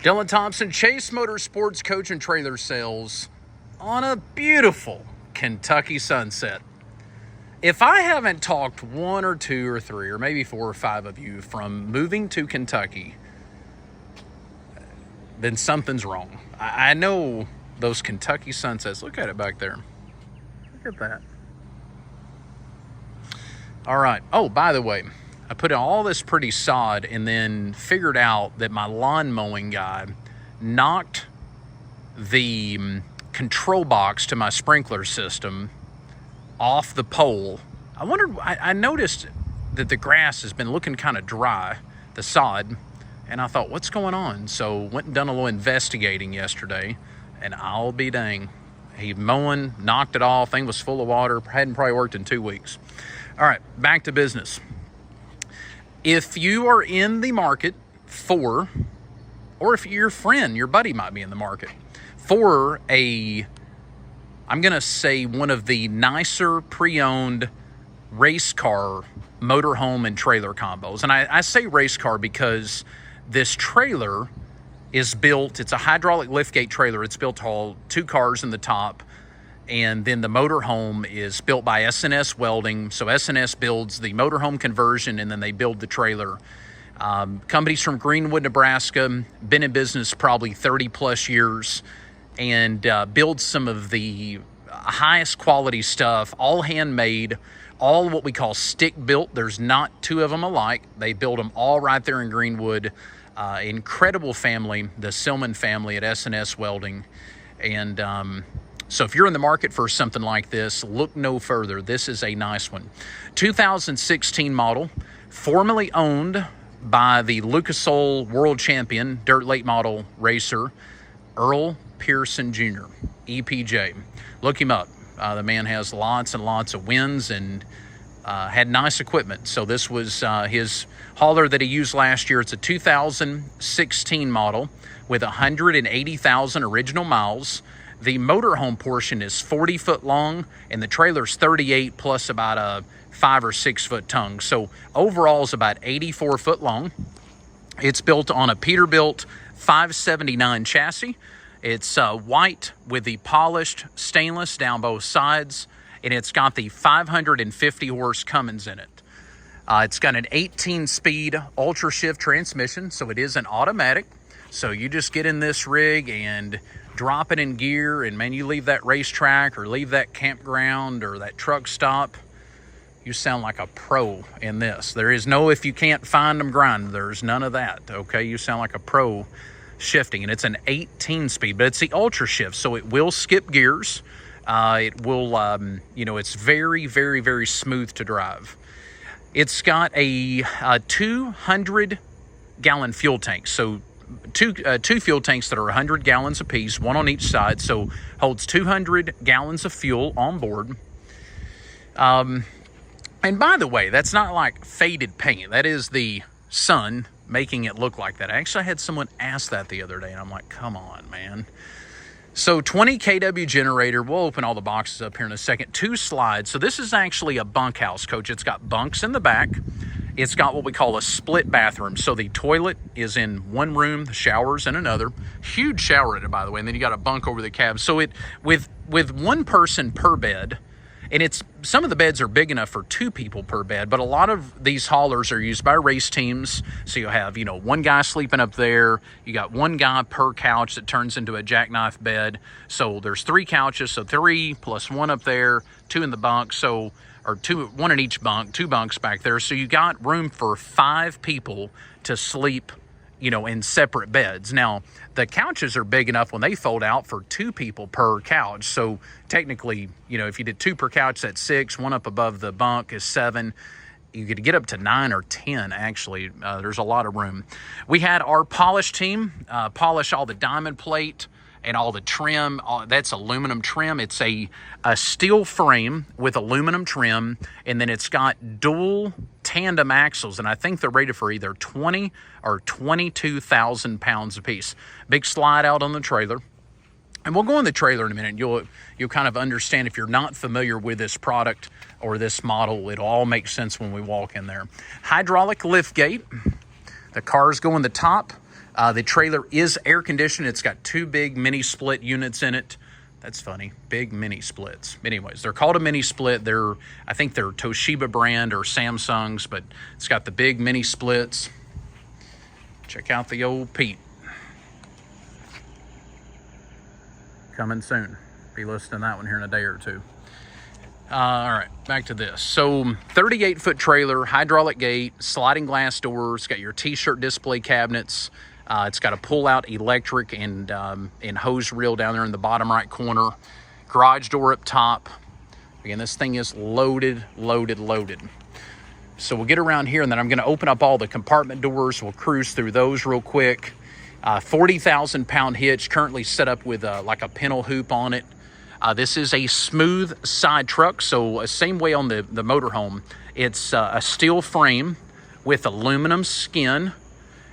Dylan Thompson, Chase Motorsports Coach and Trailer Sales on a beautiful Kentucky sunset. If I haven't talked one or two or three or maybe four or five of you from moving to Kentucky, then something's wrong. I know those Kentucky sunsets. Look at it back there. Look at that. All right. Oh, by the way, I put in all this pretty sod and then figured out that my lawn mowing guy knocked the control box to my sprinkler system off the pole. I noticed that the grass has been looking kind of dry, the sod, and I thought, what's going on? So went and done a little investigating yesterday, and I'll be dang. He mowing, knocked it off, thing was full of water, hadn't probably worked in 2 weeks. All right, back to business. If you are in the market for, or if your friend, your buddy might be in the market for I'm going to say one of the nicer pre-owned race car motorhome and trailer combos. And I say race car because this trailer is built, it's a hydraulic liftgate trailer. It's built to haul 2 cars in the top. And then the motorhome is built by S&S Welding. So S&S builds the motorhome conversion, and then they build the trailer. Companies from Greenwood, Nebraska, been in business probably 30 plus years, and build some of the highest quality stuff, all handmade, all what we call stick built. There's not 2 of them alike. They build them all right there in Greenwood. Incredible family, the Silman family at S&S Welding. And so if you're in the market for something like this, look no further. This is a nice one. 2016 model, formerly owned by the Lucas Oil world champion dirt late model racer, Earl Pearson Jr., EPJ. Look him up. The man has lots and lots of wins and had nice equipment. So this was his hauler that he used last year. It's a 2016 model with 180,000 original miles. The motorhome portion is 40 foot long, and the trailer's 38 plus about a 5 or 6 foot tongue. So overall is about 84 foot long. It's built on a Peterbilt 579 chassis. It's white with the polished stainless down both sides, and it's got the 550 horse Cummins in it. It's got an 18-speed ultra shift transmission, so it is an automatic. So you just get in this rig and drop it in gear, and man, you leave that racetrack or leave that campground or that truck stop, you sound like a pro in this. There is no if you can't find them grind. There's none of that, okay? You sound like a pro shifting, and it's an 18-speed, but it's the ultra shift, so it will skip gears. It will, it's very, very, very smooth to drive. It's got a 200-gallon fuel tank, so two fuel tanks that are 100 gallons apiece, one on each side, so holds 200 gallons of fuel on board. And by the way, that's not like faded paint. That is the sun making it look like that. I actually had someone ask that the other day, and I'm like, come on, man. So 20 kW generator. We'll open all the boxes up here in a second. 2 slides. So this is actually a bunkhouse, Coach. It's got bunks in the back. It's got what we call a split bathroom. So the toilet is in one room, the shower's in another. Huge shower in it, by the way. And then you got a bunk over the cab. So it with one person per bed, and it's some of the beds are big enough for 2 people per bed, but a lot of these haulers are used by race teams. So you'll have, one guy sleeping up there. You got one guy per couch that turns into a jackknife bed. So there's 3 couches, so 3 plus 1 up there, 2 in the bunk. So or 1 in each bunk, 2 bunks back there. So you got room for 5 people to sleep, in separate beds. Now, the couches are big enough when they fold out for 2 people per couch. So technically, if you did 2 per couch, that's 6. 1 up above the bunk is 7. You could get up to 9 or 10, actually. There's a lot of room. We had our polish team polish all the diamond plate and all the trim. That's aluminum trim. It's a steel frame with aluminum trim, and then it's got dual tandem axles, and I think they're rated for either 20 or 22,000 pounds apiece. Big slide out on the trailer. And we'll go in the trailer in a minute. You'll kind of understand if you're not familiar with this product or this model. It'll all make sense when we walk in there. Hydraulic lift gate. The cars go in the top. The trailer is air conditioned. It's got 2 big mini split units in it. That's funny. Big mini splits. Anyways, they're called a mini split. I think they're Toshiba brand or Samsung's, but it's got the big mini splits. Check out the old Pete. Coming soon. Be listening to that one here in a day or two. All right, back to this. So 38-foot trailer, hydraulic gate, sliding glass doors, got your t-shirt display cabinets. It's got a pull-out electric and hose reel down there in the bottom right corner. Garage door up top. Again, this thing is loaded, loaded, loaded. So we'll get around here, and then I'm going to open up all the compartment doors. We'll cruise through those real quick. 40,000-pound hitch, currently set up with like a pintle hoop on it. This is a smooth side truck, so same way on the motorhome. It's a steel frame with aluminum skin.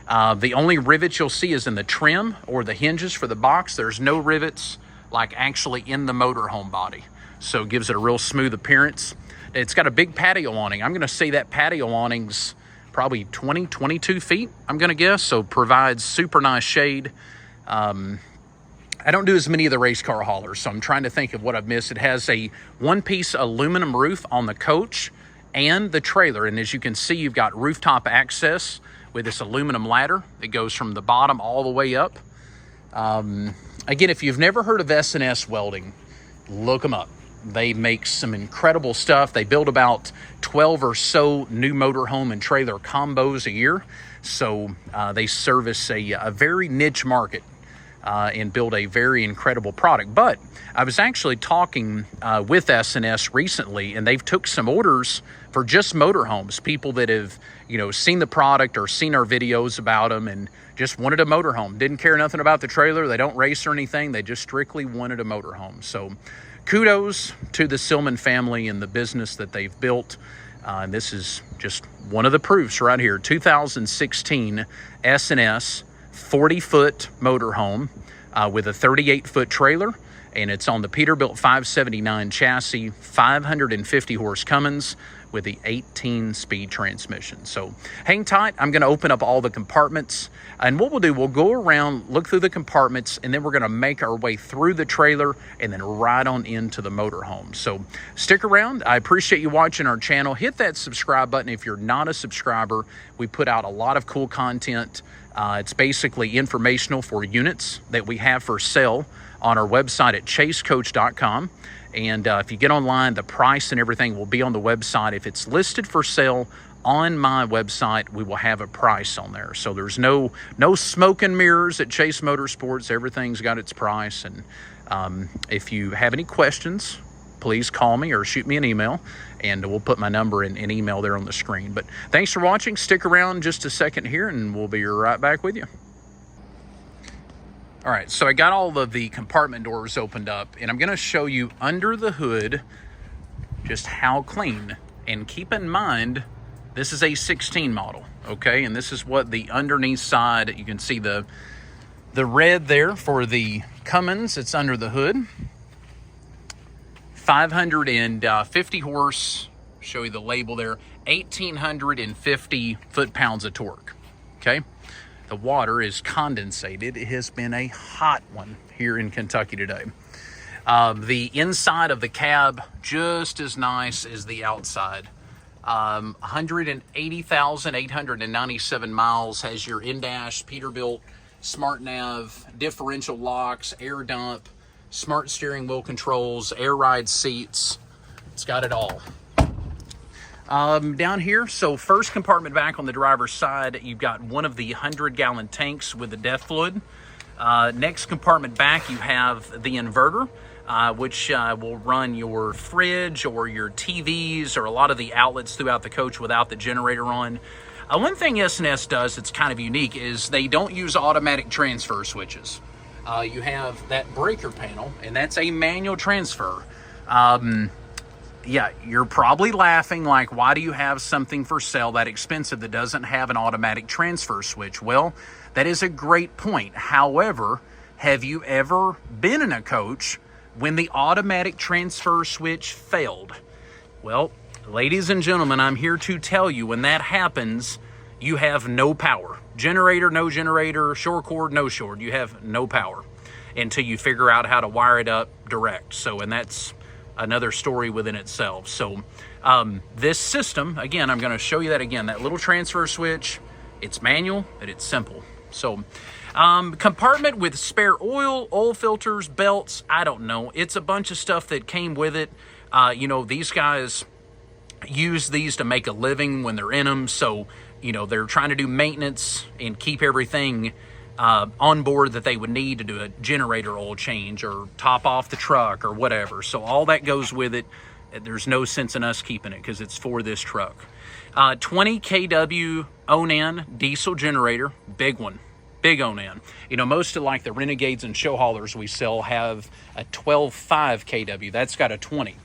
The only rivets you'll see is in the trim or the hinges for the box. There's no rivets like actually in the motorhome body, so it gives it a real smooth appearance. It's got a big patio awning. I'm going to say that patio awning's probably 20, 22 feet, I'm going to guess, so provides super nice shade. I don't do as many of the race car haulers, so I'm trying to think of what I've missed. It has a one-piece aluminum roof on the coach and the trailer, and as you can see, you've got rooftop access with this aluminum ladder that goes from the bottom all the way up. Again, if you've never heard of S&S Welding, look them up. They make some incredible stuff. They build about 12 or so new motorhome and trailer combos a year, so they service a very niche market. And build a very incredible product. But I was actually talking with S&S recently, and they've took some orders for just motorhomes. People that have, seen the product or seen our videos about them and just wanted a motorhome. Didn't care nothing about the trailer. They don't race or anything. They just strictly wanted a motorhome. So kudos to the Silman family and the business that they've built. And this is just one of the proofs right here. 2016 S&S 40-foot motorhome with a 38-foot trailer, and it's on the Peterbilt 579 chassis, 550 horse Cummins with the 18-speed transmission. So hang tight. I'm going to open up all the compartments, and what we'll do, we'll go around, look through the compartments, and then we're going to make our way through the trailer and then right on into the motorhome. So stick around. I appreciate you watching our channel. Hit that subscribe button if you're not a subscriber. We put out a lot of cool content. It's basically informational for units that we have for sale on our website at chasecoach.com. And if you get online, the price and everything will be on the website. If it's listed for sale on my website, we will have a price on there. So there's no smoke and mirrors at Chase Motorsports. Everything's got its price. And if you have any questions, please call me or shoot me an email, and we'll put my number and email there on the screen. But thanks for watching. Stick around just a second here, and we'll be right back with you. All right, so I got all of the compartment doors opened up, and I'm going to show you under the hood just how clean. And keep in mind, this is a 16 model, okay? And this is what the underneath side, you can see the red there for the Cummins. It's under the hood. 550 horse, show you the label there, 1,850 foot-pounds of torque, okay? The water is condensated. It has been a hot one here in Kentucky today. The inside of the cab, just as nice as the outside. 180,897 miles, has your in-dash, Peterbilt, smart nav, differential locks, air dump, smart steering wheel controls, air ride seats. It's got it all. Down here, so first compartment back on the driver's side, you've got one of the 100-gallon tanks with the DEF fluid. Next compartment back, you have the inverter, which will run your fridge or your TVs or a lot of the outlets throughout the coach without the generator on. One thing S&S does that's kind of unique is they don't use automatic transfer switches. You have that breaker panel, and that's a manual transfer. Yeah, you're probably laughing like, why do you have something for sale that expensive that doesn't have an automatic transfer switch? Well, that is a great point. However, have you ever been in a coach when the automatic transfer switch failed? Well, ladies and gentlemen, I'm here to tell you when that happens, you have no power. generator, no generator, short cord, no short. You have no power until you figure out how to wire it up direct. So, and that's another story within itself. So this system, again, I'm going to show you that again, that little transfer switch, it's manual and it's simple. So compartment with spare oil filters, belts, I don't know. It's a bunch of stuff that came with it. You know, these guys use these to make a living when they're in them. So, you know, they're trying to do maintenance and keep everything on board that they would need to do a generator oil change or top off the truck or whatever. So all that goes with it. There's no sense in us keeping it because it's for this truck. 20 kW Onan diesel generator, big one, big Onan. You know, most of like the Renegades and show haulers we sell have a 12.5 kW. That's got a 20.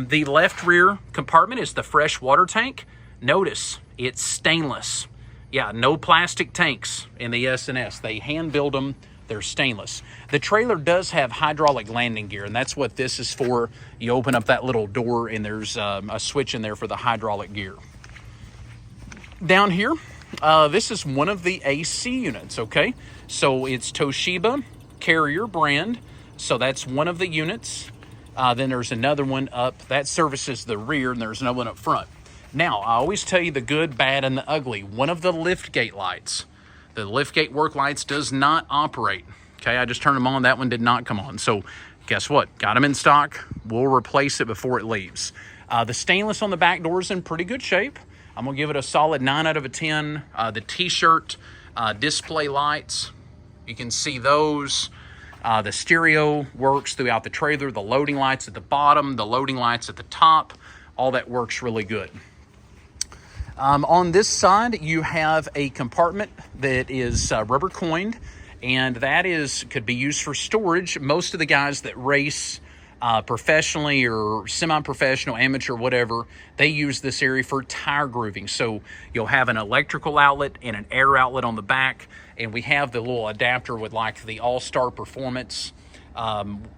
The left rear compartment is the fresh water tank. Notice it's stainless. Yeah, no plastic tanks in the S&S. They hand build them. They're stainless. The trailer does have hydraulic landing gear, and that's what this is for. You open up that little door, and there's a switch in there for the hydraulic gear. Down here, this is one of the AC units, okay? So it's Toshiba Carrier brand. So that's one of the units. Then there's another one up. That services the rear, and there's another one up front. Now, I always tell you the good, bad, and the ugly. One of the liftgate lights, the liftgate work lights, does not operate. Okay, I just turned them on. That one did not come on. So guess what? Got them in stock. We'll replace it before it leaves. The stainless on the back door is in pretty good shape. I'm going to give it a solid 9 out of 10. The T-shirt display lights, you can see those. The stereo works throughout the trailer. The loading lights at the bottom, the loading lights at the top, all that works really good. On this side, you have a compartment that is rubber coined, and that could be used for storage. Most of the guys that race professionally or semi-professional, amateur, whatever, they use this area for tire grooving. So you'll have an electrical outlet and an air outlet on the back, and we have the little adapter with like the All-Star Performance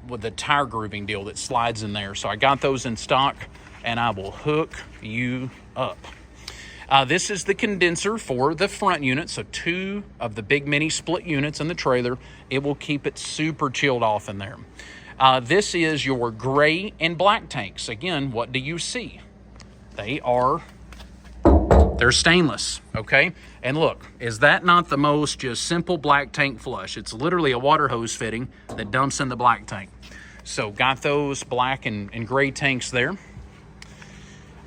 with the tire grooving deal that slides in there. So I got those in stock, and I will hook you up. This is the condenser for the front unit, so 2 of the big mini split units in the trailer. It will keep it super chilled off in there. This is your gray and black tanks. Again, what do you see? They're stainless, okay? And look, is that not the most just simple black tank flush? It's literally a water hose fitting that dumps in the black tank. So got those black and gray tanks there.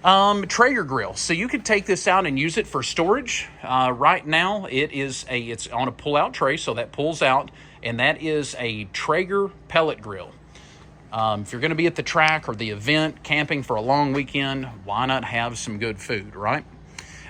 Traeger grill. So you could take this out and use it for storage. Right now it's on a pull-out tray, so that pulls out, and that is a Traeger pellet grill. If you're going to be at the track or the event, camping for a long weekend, why not have some good food, right?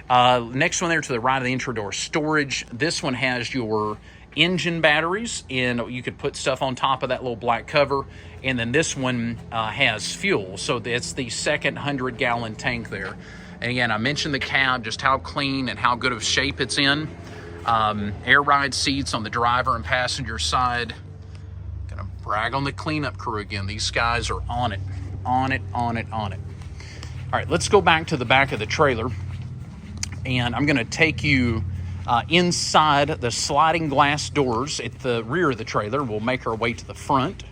Next one there to the right of the intro door, storage. This one has your engine batteries, and you could put stuff on top of that little black cover. And then this one has fuel, so that's the second 100-gallon tank there. And again, I mentioned the cab, just how clean and how good of shape it's in. Air ride seats on the driver and passenger side. Gonna brag on the cleanup crew again. These guys are on it, on it, on it, on it. All right, let's go back to the back of the trailer, and I'm gonna take you inside the sliding glass doors at the rear of the trailer. We'll make our way to the front.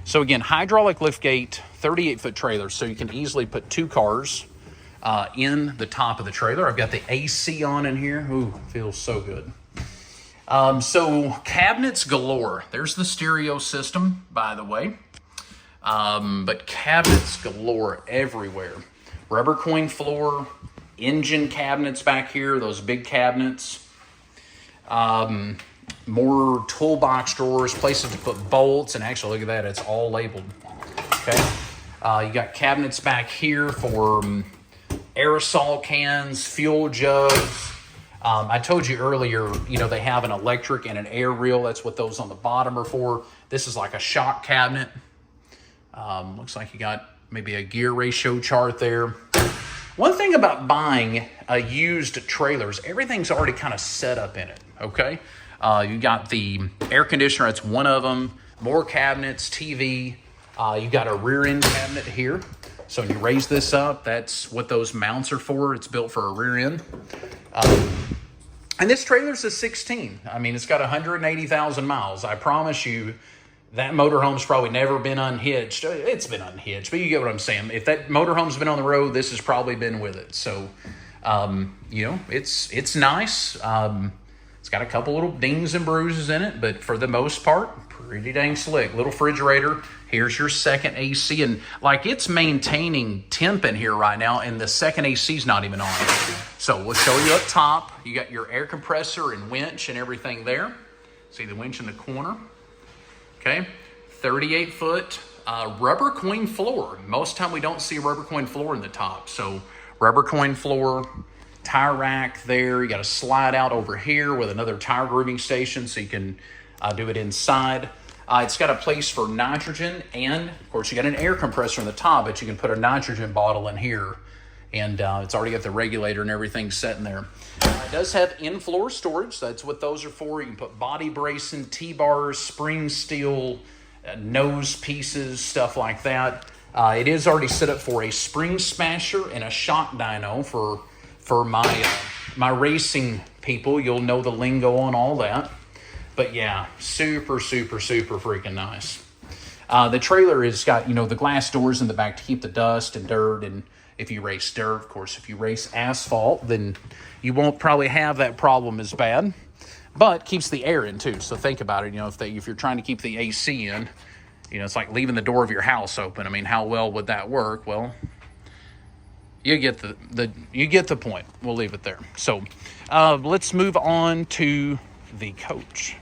So again, hydraulic liftgate, 38-foot trailer, so you can easily put 2 cars in the top of the trailer. I've got the AC on in here. Ooh, feels so good. So cabinets galore. There's the stereo system, by the way. But cabinets galore everywhere. Rubber coin floor, engine cabinets back here, those big cabinets. More toolbox drawers, places to put bolts, and actually look at that, it's all labeled. Okay, you got cabinets back here for aerosol cans, fuel jugs. I told you earlier, you know, they have an electric and an air reel. That's what those on the bottom are for. This is like a shock cabinet. Looks like you got maybe a gear ratio chart there. One thing about buying a used trailer is everything's already kind of set up in it, okay? You got the air conditioner, that's one of them, more cabinets, TV. You got a rear end cabinet here. So when you raise this up, that's what those mounts are for. It's built for a rear end. And this trailer's a 16. I mean, it's got 180,000 miles. I promise you, that motorhome's probably never been unhitched. It's been unhitched, but you get what I'm saying. If that motorhome's been on the road, this has probably been with it. So, you know, it's nice. It's got a couple little dings and bruises in it, but for the most part, pretty dang slick. Little refrigerator. Here's your second AC, and like it's maintaining temp in here right now, and the second AC's not even on. So we'll show you up top. You got your air compressor and winch and everything there. See the winch in the corner. Okay, 38-foot rubber coin floor. Most time we don't see a rubber coin floor in the top. So rubber coin floor, tire rack there. You got a slide out over here with another tire grooving station, so you can do it inside. It's got a place for nitrogen, and of course you got an air compressor on the top, but you can put a nitrogen bottle in here, and it's already got the regulator and everything set in there. It does have in-floor storage. That's what those are for. You can put body bracing, T-bars, spring steel, nose pieces, stuff like that. It is already set up for a spring smasher and a shock dyno for my racing people. You'll know the lingo on all that. But yeah, super, super, super freaking nice. The trailer has got, you know, the glass doors in the back to keep the dust and dirt. And if you race dirt, of course, if you race asphalt, then you won't probably have that problem as bad. But keeps the air in too. So think about it. You know, if you're trying to keep the AC in, you know, it's like leaving the door of your house open. I mean, how well would that work? Well, you get the point. We'll leave it there. So let's move on to the coach.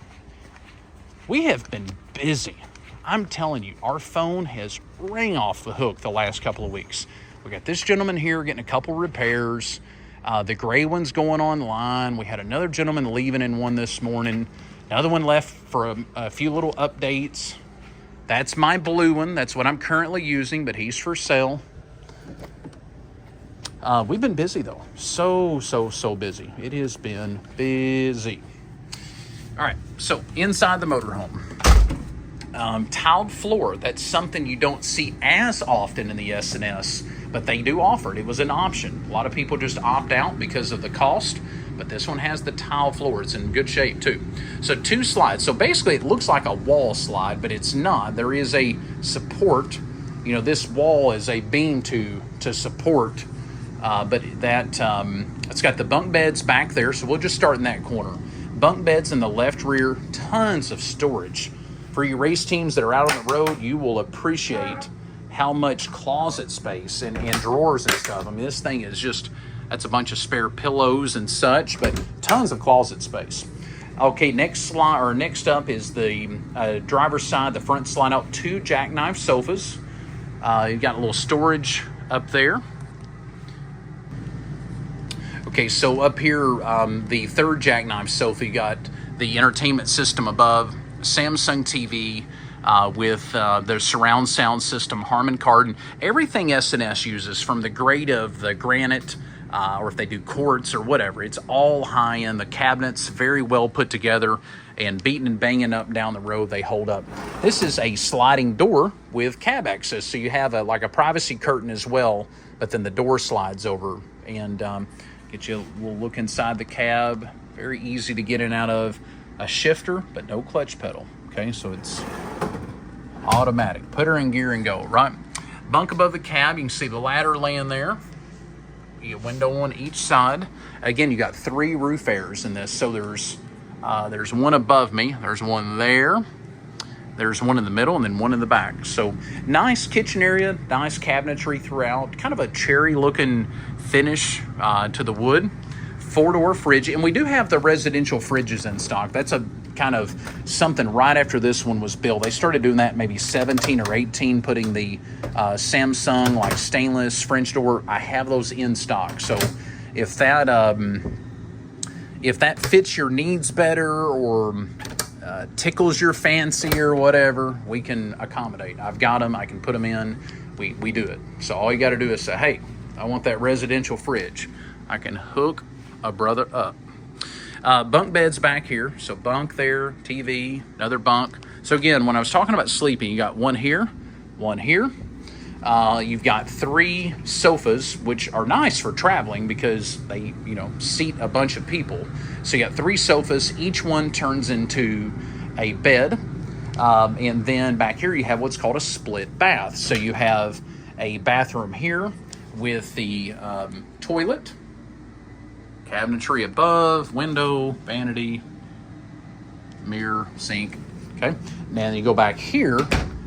We have been busy. I'm telling you, our phone has rang off the hook the last couple of weeks. We got this gentleman here getting a couple repairs. The gray one's going online. We had another gentleman leaving in one this morning. Another one left for a few little updates. That's my blue one. That's what I'm currently using, but he's for sale. We've been busy though. So busy. It has been busy. All right, so inside the motorhome, tiled floor. That's something you don't see as often in the S&S, but they do offer it. It was an option. A lot of people just opt out because of the cost, but this one has the tile floor. It's in good shape too. So 2 slides. So basically it looks like a wall slide, but it's not. There is a support. You know, this wall is a beam to support, but that it's got the bunk beds back there. So we'll just start in that corner. Bunk beds in the left rear, tons of storage. For you race teams that are out on the road, you will appreciate how much closet space and drawers and stuff. I mean, this thing is just, that's a bunch of spare pillows and such, but tons of closet space. Okay, next up is the driver's side, the front slide out, 2 jackknife sofas. You've got a little storage up there. Okay, so up here, the third jackknife sofa, you got the entertainment system above, Samsung TV with the surround sound system, Harman Kardon. Everything S&S uses, from the grade of the granite, or if they do quartz or whatever, it's all high-end. The cabinets, very well put together, and beating and banging up down the road, they hold up. This is a sliding door with cab access, so you have like a privacy curtain as well, but then the door slides over, and get you a little look inside the cab. Very easy to get in and out of. A shifter, but no clutch pedal. Okay, so it's automatic. Put her in gear and go, right? Bunk above the cab, you can see the ladder laying there. You get a window on each side. Again, you got 3 roof airs in this. So there's one above me, there's one there, there's one in the middle, and then one in the back. So nice kitchen area, nice cabinetry throughout. Kind of a cherry looking finish to the wood. 4-door fridge, and we do have the residential fridges in stock. That's a kind of something right after this one was built. They started doing that maybe 17 or 18, putting the Samsung like stainless French door. I have those in stock. So if that fits your needs better or tickles your fancy or whatever, we can accommodate. I've got them. I can put them in. We do it. So all you got to do is say, hey, I want that residential fridge. I can hook a brother up. Bunk beds back here. So bunk there, TV, another bunk. So again, when I was talking about sleeping, you got one here, You've got 3 sofas, which are nice for traveling because they, seat a bunch of people. So you got 3 sofas. Each one turns into a bed. And then back here you have what's called a split bath. So you have a bathroom here with the toilet, cabinetry above, window, vanity, mirror, sink. Okay. Now you go back here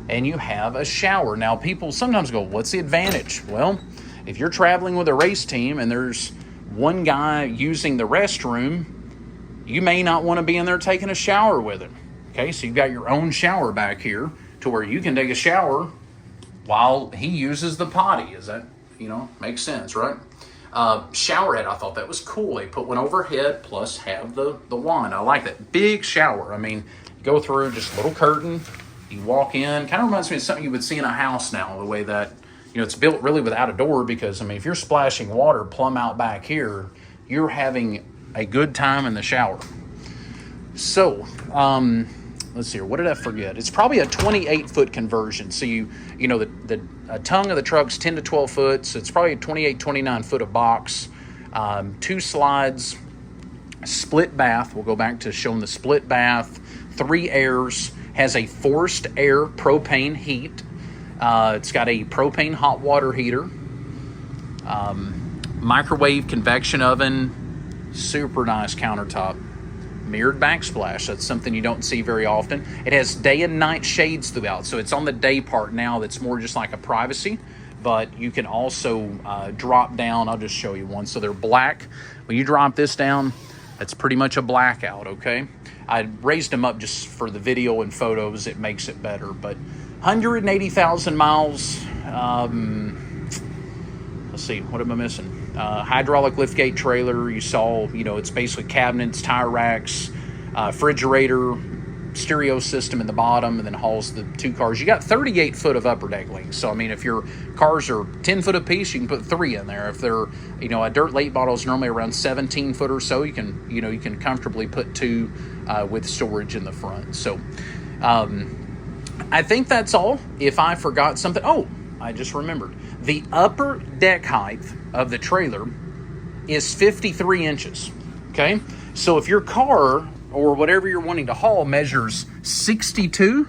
and you have a shower. Now people sometimes go, what's the advantage? Well, if you're traveling with a race team and there's one guy using the restroom, you may not want to be in there taking a shower with him. Okay, so you've got your own shower back here to where you can take a shower while he uses the potty. Is that, makes sense, right? Shower head, I thought that was cool. They put one overhead plus have the wand. I like that. Big shower. I mean, you go through just a little curtain, you walk in. Kind of reminds me of something you would see in a house now, the way that, it's built really without a door because, if you're splashing water plumb out back here, you're having a good time in the shower. So, let's see here. What did I forget? It's probably a 28-foot conversion. So the tongue of the truck's 10 to 12 foot. So it's probably a 28, 29 foot of box. 2 slides, split bath. We'll go back to showing the split bath. 3 airs. Has a forced air propane heat. It's got a propane hot water heater. Microwave convection oven. Super nice countertop. Mirrored backsplash. That's something you don't see very often. It has day and night shades throughout. So it's on the day part now that's more just like a privacy. But you can also drop down. I'll just show you one. So they're black. When you drop this down, that's pretty much a blackout, okay? I raised them up just for the video and photos. It makes it better. But 180,000 miles. Let's see, what am I missing? Hydraulic liftgate trailer. You saw, it's basically cabinets, tire racks, refrigerator, stereo system in the bottom, and then hauls the 2 cars. You got 38 foot of upper deck length. So, if your cars are 10 foot apiece, you can put 3 in there. If they're, a dirt late model is normally around 17 foot or so, you can comfortably put 2 with storage in the front. So, I think that's all. If I forgot something, I just remembered. The upper deck height of the trailer is 53 inches, okay? So if your car or whatever you're wanting to haul measures 62,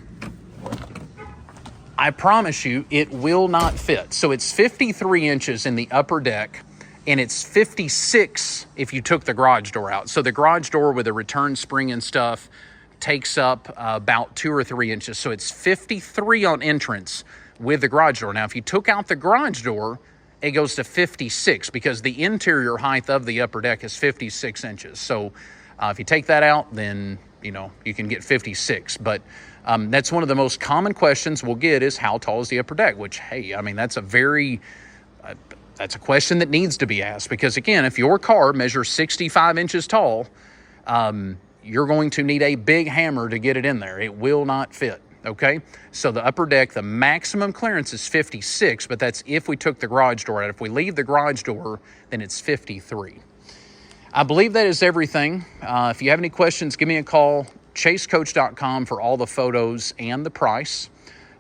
I promise you it will not fit. So it's 53 inches in the upper deck, and it's 56 if you took the garage door out. So the garage door with a return spring and stuff takes up about 2 or 3 inches. So it's 53 on entrance with the garage door. Now, if you took out the garage door, it goes to 56 because the interior height of the upper deck is 56 inches. So if you take that out, then, you can get 56. But that's one of the most common questions we'll get is how tall is the upper deck? Which, hey, that's that's a question that needs to be asked because, again, if your car measures 65 inches tall, you're going to need a big hammer to get it in there. It will not fit. Okay, so the upper deck, the maximum clearance is 56, but that's if we took the garage door out. If we leave the garage door, then it's 53. I believe that is everything. If you have any questions, give me a call, chasecoach.com for all the photos and the price.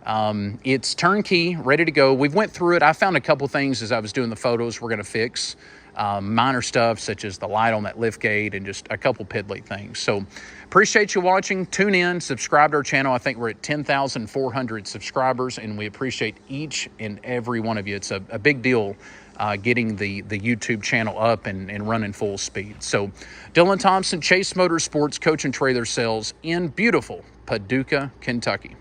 It's turnkey, ready to go. We've went through it. I found a couple things as I was doing the photos we're going to fix. Minor stuff such as the light on that lift gate and just a couple piddly things. So appreciate you watching. Tune in, subscribe to our channel. I think we're at 10,400 subscribers, and we appreciate each and every one of you. It's a big deal getting the YouTube channel up and running full speed. So Dylan Thompson, Chase Motorsports, Coach and Trailer Sales in beautiful Paducah, Kentucky.